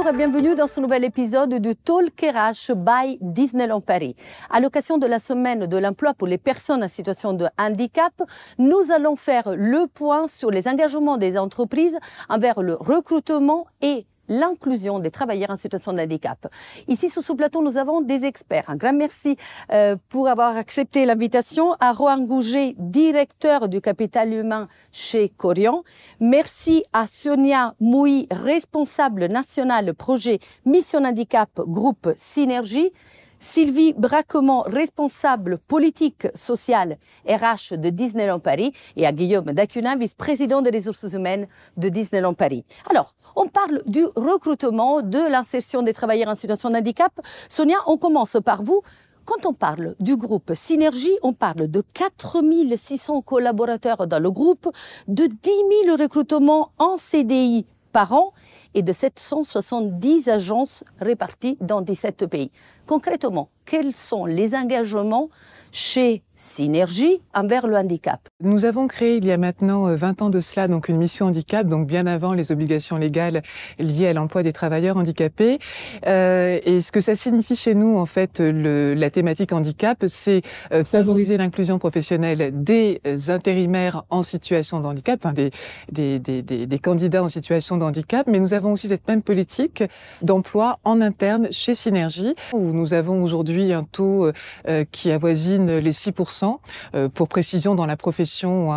et bienvenue dans ce nouvel épisode de Talk RH by Disneyland Paris. À l'occasion de la semaine de l'emploi pour les personnes en situation de handicap, nous allons faire le point sur les engagements des entreprises envers le recrutement et l'inclusion des travailleurs en situation de handicap. Ici, sur ce plateau, nous avons des experts. Un grand merci pour avoir accepté l'invitation à Rohan Gouget, directeur du capital humain chez Korian. Merci à Sonia Mouy, responsable nationale projet Mission Handicap Groupe Synergie. Sylvie Braquemont, responsable politique sociale RH de Disneyland Paris, et à Guillaume Dacunin, vice-président des ressources humaines de Disneyland Paris. Alors, on parle du recrutement, de l'insertion des travailleurs en situation de handicap. Sonia, on commence par vous. Quand on parle du groupe Synergie, on parle de 4 600 collaborateurs dans le groupe, de 10 000 recrutements en CDI par an et de 770 agences réparties dans 17 pays. Concrètement, quels sont les engagements chez Synergie envers le handicap? Nous avons créé il y a maintenant 20 ans de cela donc une mission handicap, donc bien avant les obligations légales liées à l'emploi des travailleurs handicapés. Et ce que ça signifie chez nous, en fait, la thématique handicap, c'est favoriser l'inclusion professionnelle des intérimaires en situation de handicap, enfin des candidats en situation de handicap, mais nous avons aussi cette même politique d'emploi en interne chez Synergie, où nous avons aujourd'hui un taux qui avoisine les 6%. Pour précision, dans la profession,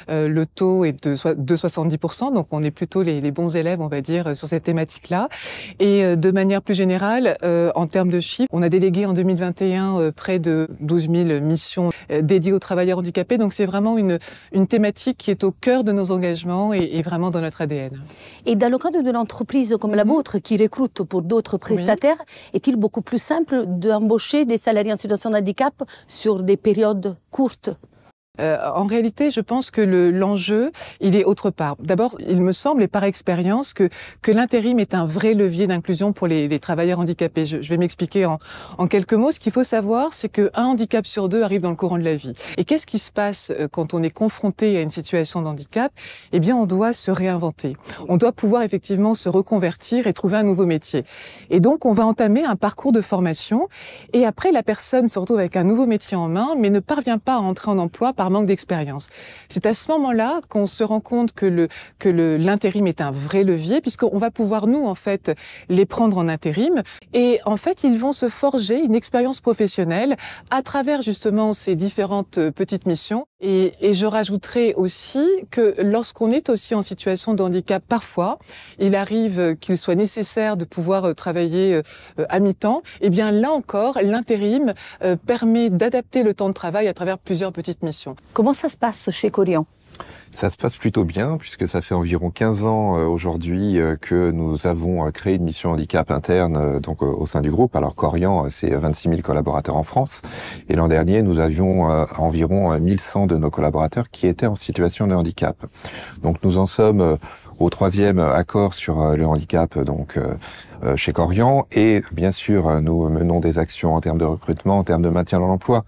le taux est de 70%, donc on est plutôt les bons élèves, on va dire, sur cette thématique-là. Et de manière plus générale, en termes de chiffres, on a délégué en 2021 près de 12 000 missions dédiées aux travailleurs handicapés, donc c'est vraiment une thématique qui est au cœur de nos engagements et vraiment dans notre ADN. Et dans le cadre d'une entreprise comme la vôtre, qui recrute pour d'autres prestataires, est-il beaucoup plus simple d'embaucher des salariés en situation de handicap sur des périodes courtes? En réalité, je pense que l'enjeu, il est autre part. D'abord, il me semble, et par expérience, que l'intérim est un vrai levier d'inclusion pour les travailleurs handicapés. Je vais m'expliquer en quelques mots. Ce qu'il faut savoir, c'est qu'un handicap sur deux arrive dans le courant de la vie. Et qu'est-ce qui se passe quand on est confronté à une situation de handicap? Eh bien, on doit se réinventer. On doit pouvoir effectivement se reconvertir et trouver un nouveau métier. Et donc, on va entamer un parcours de formation. Et après, la personne se retrouve avec un nouveau métier en main, mais ne parvient pas à entrer en emploi par manque d'expérience. C'est à ce moment-là qu'on se rend compte que l'intérim est un vrai levier, puisqu'on va pouvoir, nous, en fait, les prendre en intérim. Et en fait, ils vont se forger une expérience professionnelle à travers, justement, ces différentes petites missions. Et je rajouterai aussi que lorsqu'on est aussi en situation de handicap, parfois, il arrive qu'il soit nécessaire de pouvoir travailler à mi-temps. Et bien là encore, l'intérim permet d'adapter le temps de travail à travers plusieurs petites missions. Comment ça se passe chez Korian? Ça se passe plutôt bien, puisque ça fait environ 15 ans aujourd'hui que nous avons créé une mission handicap interne donc au sein du groupe. Alors Korian, c'est 26 000 collaborateurs en France. Et l'an dernier, nous avions environ 1100 de nos collaborateurs qui étaient en situation de handicap. Donc nous en sommes au 3e accord sur le handicap donc chez Korian. Et bien sûr, nous menons des actions en termes de recrutement, en termes de maintien dans l'emploi.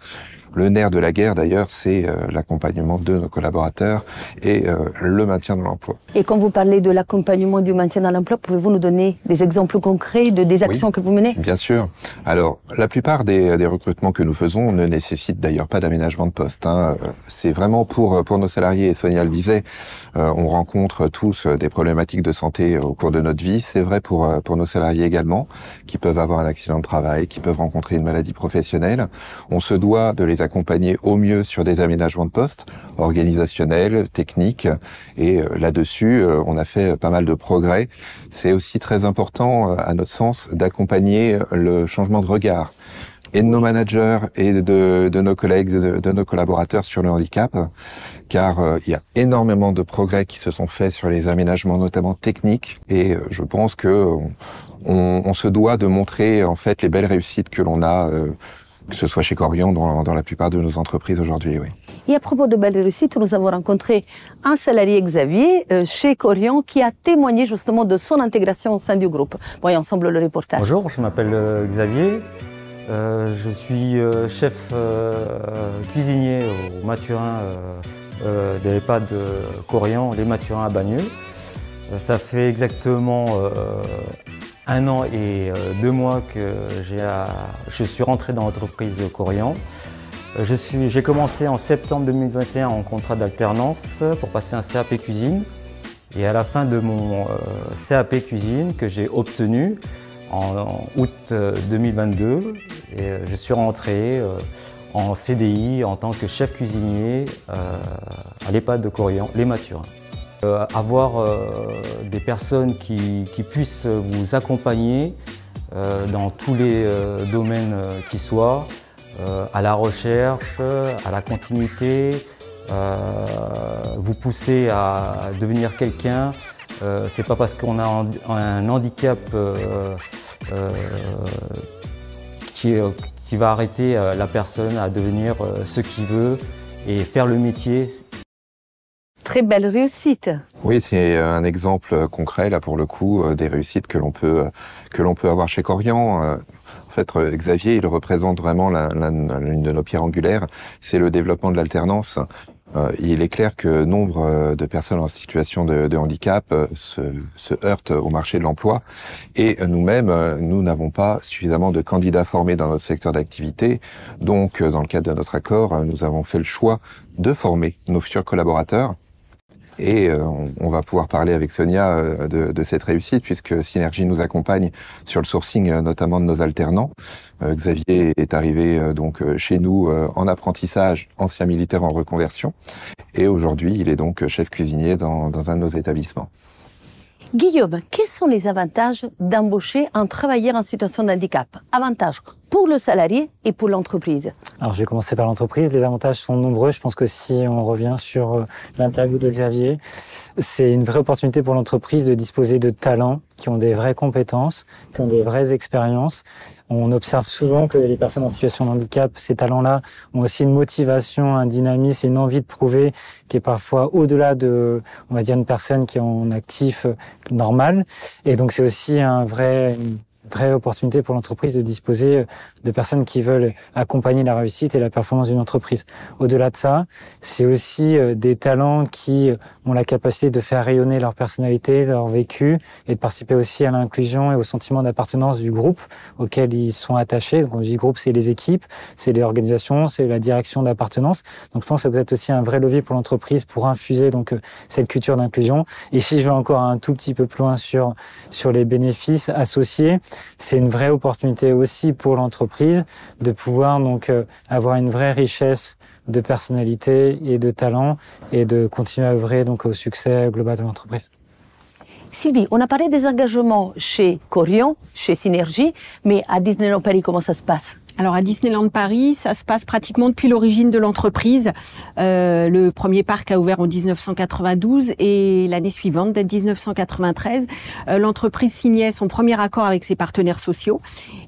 Le nerf de la guerre, d'ailleurs, c'est l'accompagnement de nos collaborateurs et le maintien dans l'emploi. Et quand vous parlez de l'accompagnement du maintien dans l'emploi, pouvez-vous nous donner des exemples concrets des actions que vous menez? Bien sûr. Alors, la plupart des recrutements que nous faisons ne nécessitent d'ailleurs pas d'aménagement de poste. C'est vraiment pour nos salariés, et Sonia le disait, on rencontre tous des problématiques de santé au cours de notre vie. C'est vrai pour nos salariés également, qui peuvent avoir un accident de travail, qui peuvent rencontrer une maladie professionnelle. On se doit de les accompagner au mieux sur des aménagements de poste, organisationnels, techniques, et là-dessus, on a fait pas mal de progrès. C'est aussi très important, à notre sens, d'accompagner le changement de regard et de nos managers et de nos collègues, de nos collaborateurs sur le handicap, car il y a énormément de progrès qui se sont faits sur les aménagements, notamment techniques, et je pense que on se doit de montrer en fait les belles réussites que l'on a, que ce soit chez Korian, dans la plupart de nos entreprises aujourd'hui, oui. Et à propos de belles réussites, nous avons rencontré un salarié, Xavier, chez Korian, qui a témoigné justement de son intégration au sein du groupe. Voyons ensemble le reportage. Bonjour, je m'appelle Xavier. Je suis chef cuisinier au Mathurin de l'EHPAD Korian, les Mathurins à Bagneux. Ça fait exactement 1 an et 2 mois que je suis rentré dans l'entreprise Corian. J'ai commencé en septembre 2021 en contrat d'alternance pour passer un CAP cuisine. Et à la fin de mon CAP cuisine que j'ai obtenu en août 2022, je suis rentré en CDI en tant que chef cuisinier à l'EHPAD de Corian, les Mathurins. Avoir des personnes qui puissent vous accompagner dans tous les domaines qui soient, à la recherche, à la continuité, vous pousser à devenir quelqu'un. C'est pas parce qu'on a un handicap qui va arrêter la personne à devenir ce qu'il veut et faire le métier. Très belle réussite. Oui, c'est un exemple concret, là, pour le coup, des réussites que l'on peut avoir chez Corian. En fait, Xavier, il représente vraiment l'une de nos pierres angulaires, c'est le développement de l'alternance. Il est clair que nombre de personnes en situation de handicap se heurtent au marché de l'emploi et nous-mêmes, nous n'avons pas suffisamment de candidats formés dans notre secteur d'activité. Donc, dans le cadre de notre accord, nous avons fait le choix de former nos futurs collaborateurs. Et on va pouvoir parler avec Sonia de cette réussite puisque Synergie nous accompagne sur le sourcing notamment de nos alternants. Xavier est arrivé donc chez nous en apprentissage, ancien militaire en reconversion. Et aujourd'hui, il est donc chef cuisinier dans un de nos établissements. Guillaume, quels sont les avantages d'embaucher un travailleur en situation de handicap? Avantages pour le salarié et pour l'entreprise. Alors je vais commencer par l'entreprise. Les avantages sont nombreux. Je pense que si on revient sur l'interview de Xavier, c'est une vraie opportunité pour l'entreprise de disposer de talents qui ont des vraies compétences, qui ont des vraies expériences. On observe souvent que les personnes en situation de handicap, ces talents-là, ont aussi une motivation, un dynamisme et une envie de prouver qui est parfois au-delà de, on va dire, une personne qui est en actif normal. Et donc c'est aussi une vraie opportunité pour l'entreprise de disposer de personnes qui veulent accompagner la réussite et la performance d'une entreprise. Au-delà de ça, c'est aussi des talents qui ont la capacité de faire rayonner leur personnalité, leur vécu et de participer aussi à l'inclusion et au sentiment d'appartenance du groupe auquel ils sont attachés. Donc, quand je dis groupe, c'est les équipes, c'est les organisations, c'est la direction d'appartenance. Donc, je pense que ça peut être aussi un vrai levier pour l'entreprise pour infuser donc cette culture d'inclusion. Et si je vais encore un tout petit peu plus loin sur les bénéfices associés, c'est une vraie opportunité aussi pour l'entreprise de pouvoir donc avoir une vraie richesse de personnalité et de talent et de continuer à œuvrer donc au succès global de l'entreprise. Sylvie, on a parlé des engagements chez Corian, chez Synergie, mais à Disneyland Paris, comment ça se passe? Alors à Disneyland Paris, ça se passe pratiquement depuis l'origine de l'entreprise. Le premier parc a ouvert en 1992 et l'année suivante, dès 1993, l'entreprise signait son premier accord avec ses partenaires sociaux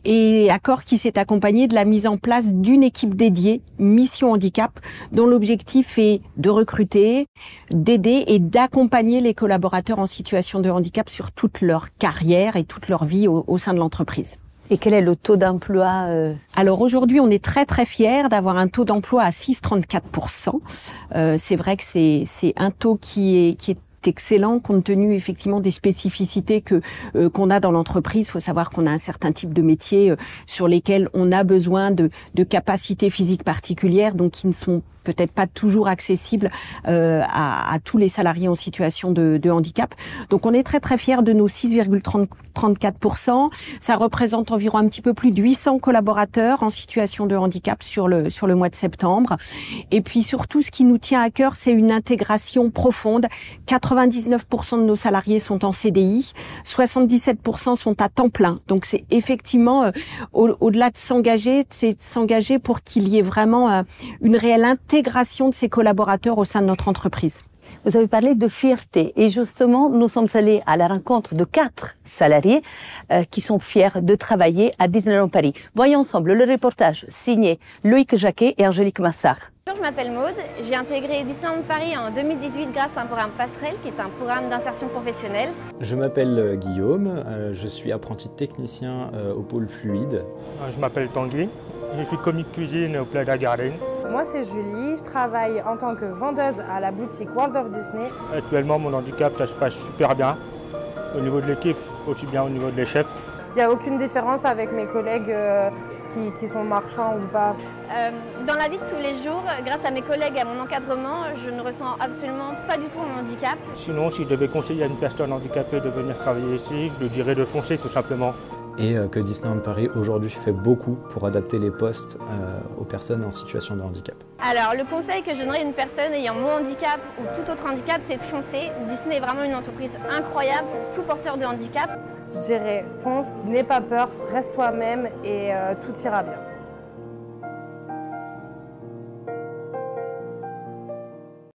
et accord qui s'est accompagné de la mise en place d'une équipe dédiée, Mission Handicap, dont l'objectif est de recruter, d'aider et d'accompagner les collaborateurs en situation de handicap sur toute leur carrière et toute leur vie au sein de l'entreprise. Et quel est le taux d'emploi Alors aujourd'hui, on est très très fiers d'avoir un taux d'emploi à 6,34%. C'est vrai que c'est un taux qui est excellent compte tenu effectivement des spécificités qu'on a dans l'entreprise. Il faut savoir qu'on a un certain type de métiers sur lesquels on a besoin de capacités physiques particulières, donc qui ne sont peut-être pas toujours accessible à tous les salariés en situation de handicap. Donc on est très très fiers de nos 6,34%. Ça représente environ un petit peu plus de 800 collaborateurs en situation de handicap sur le mois de septembre. Et puis surtout, ce qui nous tient à cœur, c'est une intégration profonde. 99% de nos salariés sont en CDI, 77% sont à temps plein. Donc c'est effectivement, au-delà de s'engager, c'est de s'engager pour qu'il y ait vraiment une réelle intégration de ces collaborateurs au sein de notre entreprise. Vous avez parlé de fierté et justement, nous sommes allés à la rencontre de 4 salariés qui sont fiers de travailler à Disneyland Paris. Voyons ensemble le reportage signé Loïc Jacquet et Angélique Massard. Bonjour, je m'appelle Maude, j'ai intégré Disneyland Paris en 2018 grâce à un programme Passerelle qui est un programme d'insertion professionnelle. Je m'appelle Guillaume, je suis apprenti technicien au pôle fluide. Je m'appelle Tanguy, je suis commis de cuisine au Plaza Garden. Moi c'est Julie, je travaille en tant que vendeuse à la boutique World of Disney. Actuellement mon handicap ça se passe super bien au niveau de l'équipe, aussi bien au niveau des chefs. n'y a aucune différence avec mes collègues qui sont marchands ou pas. Dans la vie de tous les jours, grâce à mes collègues et à mon encadrement, je ne ressens absolument pas du tout mon handicap. Sinon, si je devais conseiller à une personne handicapée de venir travailler ici, je lui dirais de foncer tout simplement. Et que Disneyland Paris aujourd'hui fait beaucoup pour adapter les postes aux personnes en situation de handicap. Alors le conseil que je donnerais à une personne ayant mon handicap ou tout autre handicap, c'est de foncer. Disney est vraiment une entreprise incroyable pour tout porteur de handicap. Je dirais fonce, n'aie pas peur, reste toi-même et tout ira bien.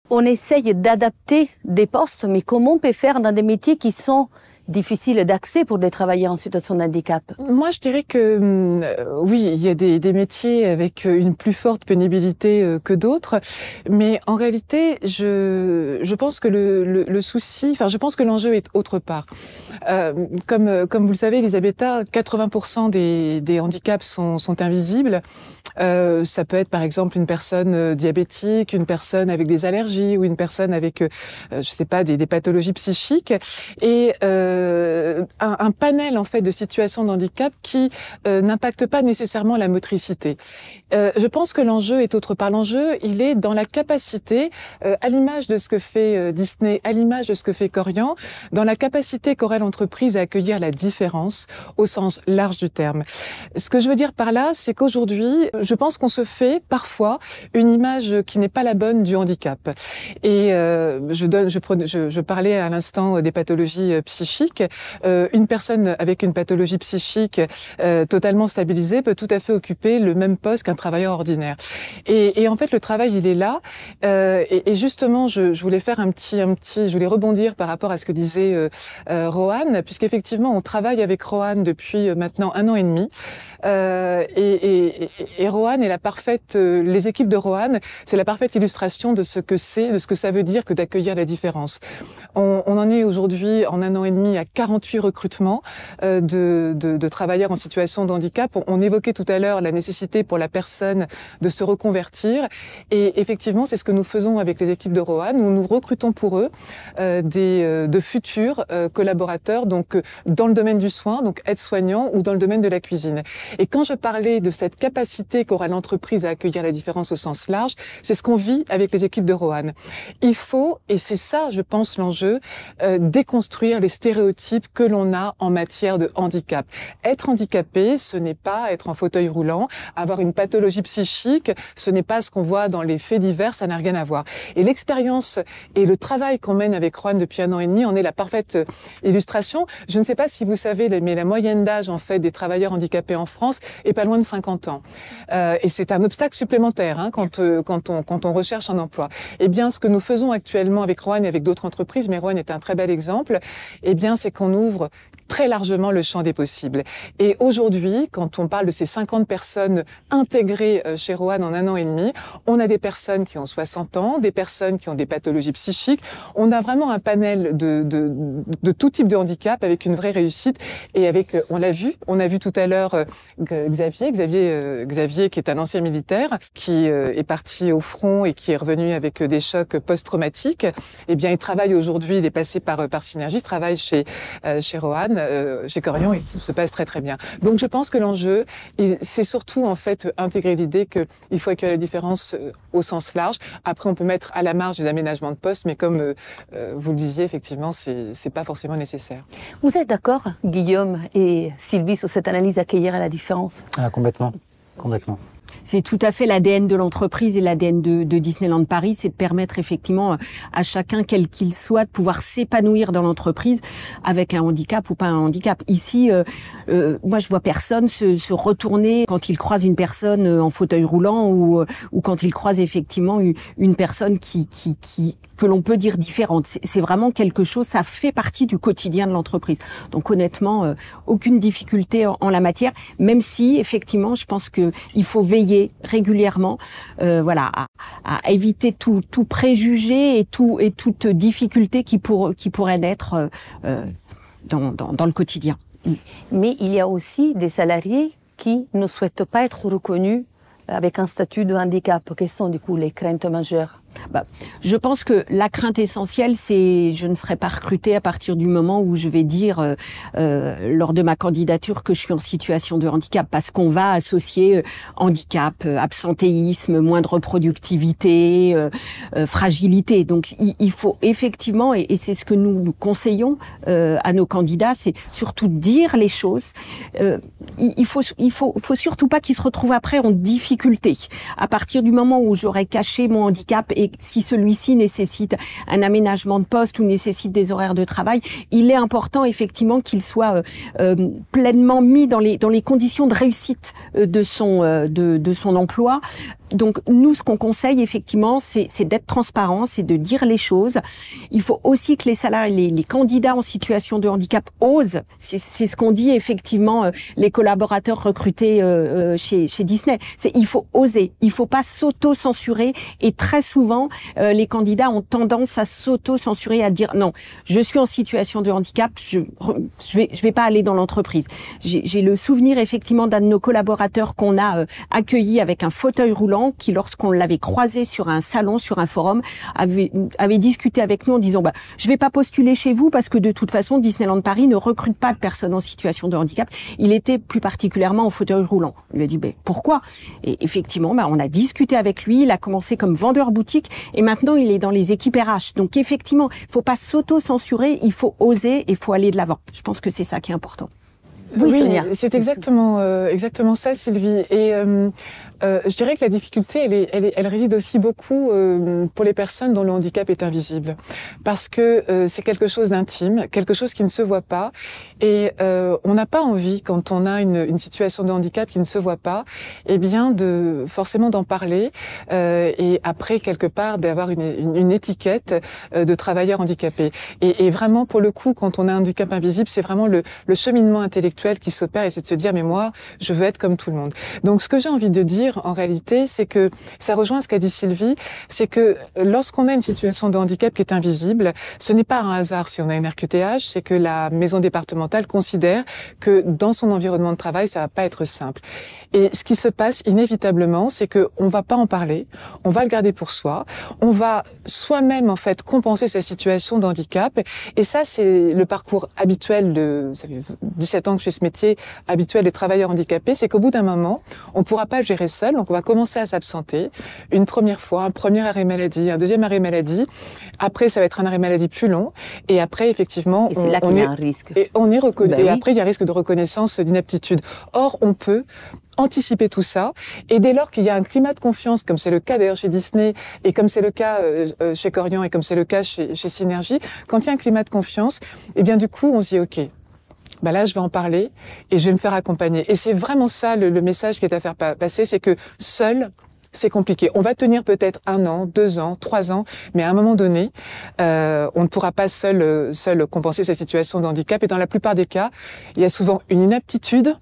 On essaye d'adapter des postes, mais comment on peut faire dans des métiers qui sont difficiles d'accès pour des travailleurs en situation de handicap? Moi, je dirais que oui, il y a des métiers avec une plus forte pénibilité que d'autres, mais en réalité, je pense que le souci, enfin, je pense que l'enjeu est autre part. Comme vous le savez, Elisabetta, 80% des handicaps sont invisibles. Ça peut être par exemple une personne diabétique, une personne avec des allergies ou une personne avec, je sais pas, des pathologies psychiques, et un panel en fait de situations de handicap qui n'impactent pas nécessairement la motricité. Je pense que l'enjeu est autre part. L'enjeu, il est dans la capacité, à l'image de ce que fait Disney, à l'image de ce que fait Korian, dans la capacité qu'aurait l'entreprise à accueillir la différence au sens large du terme. Ce que je veux dire par là, c'est qu'aujourd'hui, je pense qu'on se fait parfois une image qui n'est pas la bonne du handicap. Et je parlais à l'instant des pathologies psychiques. Une personne avec une pathologie psychique totalement stabilisée peut tout à fait occuper le même poste qu'un travailleur ordinaire. Et en fait, le travail, il est là. Et justement, je voulais faire je voulais rebondir par rapport à ce que disait Rohan, puisqu'effectivement, on travaille avec Rohan depuis maintenant 1 an et demi. Et Rohan est la parfaite, les équipes de Rohan, c'est la parfaite illustration de ce que c'est, de ce que ça veut dire que d'accueillir la différence. On en est aujourd'hui, en 1 an et demi, à 48 recrutements de travailleurs en situation de handicap. On évoquait tout à l'heure la nécessité pour la personne de se reconvertir. Et effectivement, c'est ce que nous faisons avec les équipes de Rohan, où nous recrutons pour eux de futurs collaborateurs, donc dans le domaine du soin, donc aides-soignants, ou dans le domaine de la cuisine. Et quand je parlais de cette capacité qu'aura l'entreprise à accueillir la différence au sens large, c'est ce qu'on vit avec les équipes de Rohan. Il faut, et c'est ça, je pense, l'enjeu, déconstruire les stéréotypes que l'on a en matière de handicap. Être handicapé, ce n'est pas être en fauteuil roulant. Avoir une pathologie psychique, ce n'est pas ce qu'on voit dans les faits divers, ça n'a rien à voir. Et l'expérience et le travail qu'on mène avec Rohan depuis 1 an et demi en est la parfaite illustration. Je ne sais pas si vous savez, mais la moyenne d'âge, en fait, des travailleurs handicapés en France est pas loin de 50 ans. Et c'est un obstacle supplémentaire hein, quand on recherche un emploi. Eh bien, ce que nous faisons actuellement avec Rohan et avec d'autres entreprises, mais Rohan est un très bel exemple, eh bien, c'est qu'on ouvre très largement le champ des possibles. Et aujourd'hui, quand on parle de ces 50 personnes intégrées chez Rohan en 1 an et demi, on a des personnes qui ont 60 ans, des personnes qui ont des pathologies psychiques. On a vraiment un panel de tout type de handicap avec une vraie réussite. Et avec, on a vu tout à l'heure Xavier qui est un ancien militaire, qui est parti au front et qui est revenu avec des chocs post-traumatiques. Eh bien, il travaille aujourd'hui, il est passé par Synergie, il travaille chez Rohan, chez Korian, et tout se passe très très bien. Donc je pense que l'enjeu, c'est surtout en fait intégrer l'idée qu'il faut accueillir la différence au sens large. Après, on peut mettre à la marge des aménagements de poste, mais comme vous le disiez, effectivement, c'est pas forcément nécessaire. Vous êtes d'accord, Guillaume et Sylvie, sur cette analyse accueillir à la différence? Complètement. Complètement. C'est tout à fait l'ADN de l'entreprise et l'ADN de Disneyland Paris, c'est de permettre effectivement à chacun, quel qu'il soit, de pouvoir s'épanouir dans l'entreprise avec un handicap ou pas un handicap. Ici, moi je vois personne se retourner quand il croise une personne en fauteuil roulant ou quand il croise effectivement une personne que l'on peut dire différente. C'est vraiment quelque chose, ça fait partie du quotidien de l'entreprise. Donc honnêtement, aucune difficulté en la matière, même si effectivement, je pense que il faut veiller régulièrement, à éviter tout préjugé et toute difficulté qui pourrait naître dans le quotidien. Mais il y a aussi des salariés qui ne souhaitent pas être reconnus avec un statut de handicap. Quelles sont du coup les craintes majeures? Je pense que la crainte essentielle, c'est je ne serai pas recrutée à partir du moment où je vais dire lors de ma candidature que je suis en situation de handicap, parce qu'on va associer handicap, absentéisme, moindre productivité, fragilité. Donc il faut effectivement, et c'est ce que nous conseillons à nos candidats, c'est surtout dire les choses. Il faut surtout pas qu'ils se retrouvent après en difficulté. À partir du moment où j'aurai caché mon handicap et si celui-ci nécessite un aménagement de poste ou nécessite des horaires de travail, il est important effectivement qu'il soit pleinement mis dans les conditions de réussite de son emploi. Donc nous, ce qu'on conseille effectivement, c'est d'être transparent, c'est de dire les choses. Il faut aussi que les salariés, les candidats en situation de handicap osent. C'est ce qu'on dit effectivement les collaborateurs recrutés chez Disney. Il faut oser, il faut pas s'auto-censurer. Et très souvent, les candidats ont tendance à s'auto-censurer, à dire non, je suis en situation de handicap, je vais pas aller dans l'entreprise. J'ai le souvenir effectivement d'un de nos collaborateurs qu'on a accueilli avec un fauteuil roulant, qui, lorsqu'on l'avait croisé sur un salon, sur un forum, avait discuté avec nous en disant je vais pas postuler chez vous parce que de toute façon Disneyland Paris ne recrute pas de personnes en situation de handicap. Il était plus particulièrement en fauteuil roulant. On lui a dit pourquoi? Et effectivement, on a discuté avec lui. Il a commencé comme vendeur boutique et maintenant il est dans les équipes RH. Donc effectivement, il faut pas s'auto-censurer, il faut oser et il faut aller de l'avant. Je pense que c'est ça qui est important. Oui, c'est exactement ça, Sylvie. Et je dirais que la difficulté, elle réside aussi beaucoup pour les personnes dont le handicap est invisible, parce que c'est quelque chose d'intime, quelque chose qui ne se voit pas, et on n'a pas envie, quand on a une situation de handicap qui ne se voit pas, forcément d'en parler, et après quelque part d'avoir une étiquette de travailleur handicapé. Et vraiment, pour le coup, quand on a un handicap invisible, c'est vraiment le cheminement intellectuel qui s'opère, et c'est de se dire mais moi je veux être comme tout le monde. Donc ce que j'ai envie de dire en réalité, c'est que ça rejoint ce qu'a dit Sylvie, c'est que lorsqu'on a une situation de handicap qui est invisible, ce n'est pas un hasard si on a une RQTH, c'est que la maison départementale considère que dans son environnement de travail ça va pas être simple. Et ce qui se passe inévitablement, c'est que on va pas en parler, on va le garder pour soi, on va soi-même en fait compenser sa situation de handicap, et ça c'est le parcours habituel ça fait 17 ans que je fais ce métier habituel des travailleurs handicapés, c'est qu'au bout d'un moment, on pourra pas le gérer seul, donc on va commencer à s'absenter une première fois, un premier arrêt maladie, un deuxième arrêt maladie, après ça va être un arrêt maladie plus long, et après effectivement, et c'est là qu'il y a un risque. Et on est reconnu, et après il y a un risque de reconnaissance d'inaptitude. Or, on peut anticiper tout ça, et dès lors qu'il y a un climat de confiance, comme c'est le cas d'ailleurs chez Disney, et comme c'est le cas chez Korian, et comme c'est le cas chez Synergie, quand il y a un climat de confiance, eh bien du coup on se dit ok, là je vais en parler et je vais me faire accompagner. Et c'est vraiment ça le message qui est à faire passer, c'est que seul, c'est compliqué. On va tenir peut-être 1 an, 2 ans, 3 ans, mais à un moment donné, on ne pourra pas seul compenser sa situation de handicap. Et dans la plupart des cas, il y a souvent une inaptitude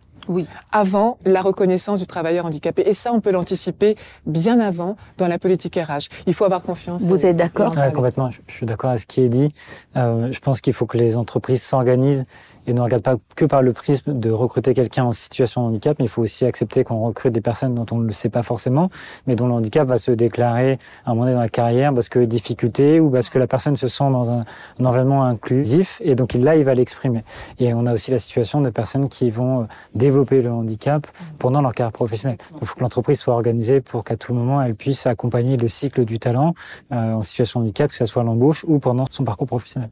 avant la reconnaissance du travailleur handicapé. Et ça, on peut l'anticiper bien avant dans la politique RH. Il faut avoir confiance. Vous êtes d'accord? Complètement. Je suis d'accord avec ce qui est dit. Je pense qu'il faut que les entreprises s'organisent et ne regardent pas que par le prisme de recruter quelqu'un en situation de handicap, mais il faut aussi accepter qu'on recrute des personnes dont on ne le sait pas forcément, mais dont le handicap va se déclarer à un moment donné dans la carrière parce que difficulté ou parce que la personne se sent dans un environnement inclusif, et donc là, il va l'exprimer. Et on a aussi la situation de personnes qui vont développer le handicap pendant leur carrière professionnelle. Donc, il faut que l'entreprise soit organisée pour qu'à tout moment, elle puisse accompagner le cycle du talent en situation de handicap, que ce soit à l'embauche ou pendant son parcours professionnel.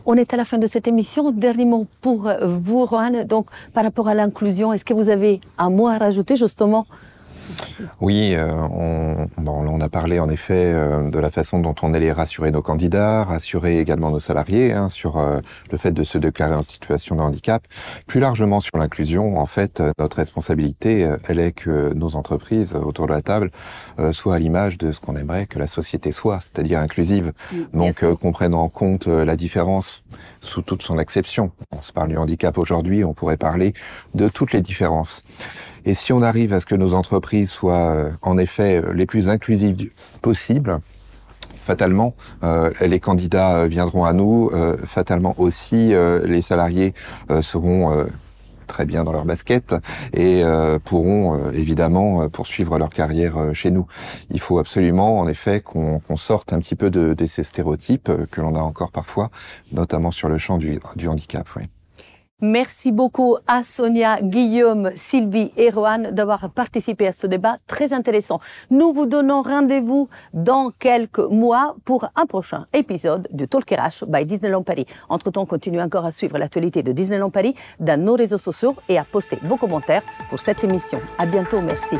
On est à la fin de cette émission. Dernier mot pour vous, Rohan. Donc, par rapport à l'inclusion, est-ce que vous avez un mot à rajouter, justement? Oui, on a parlé en effet de la façon dont on allait rassurer nos candidats, rassurer également nos salariés sur le fait de se déclarer en situation de handicap. Plus largement sur l'inclusion, en fait, notre responsabilité, elle est que nos entreprises autour de la table soient à l'image de ce qu'on aimerait que la société soit, c'est-à-dire inclusive. Donc qu'on prenne en compte la différence sous toute son acception. On se parle du handicap aujourd'hui, on pourrait parler de toutes les différences. Et si on arrive à ce que nos entreprises soient en effet les plus inclusives possibles, fatalement, les candidats viendront à nous, fatalement aussi, les salariés seront très bien dans leur basket et pourront évidemment poursuivre leur carrière chez nous. Il faut absolument, en effet, qu'on sorte un petit peu de ces stéréotypes que l'on a encore parfois, notamment sur le champ du handicap. Oui. Merci beaucoup à Sonia, Guillaume, Sylvie et Rohan d'avoir participé à ce débat très intéressant. Nous vous donnons rendez-vous dans quelques mois pour un prochain épisode de Talk RH by Disneyland Paris. Entre-temps, continuez encore à suivre l'actualité de Disneyland Paris dans nos réseaux sociaux et à poster vos commentaires pour cette émission. À bientôt, merci.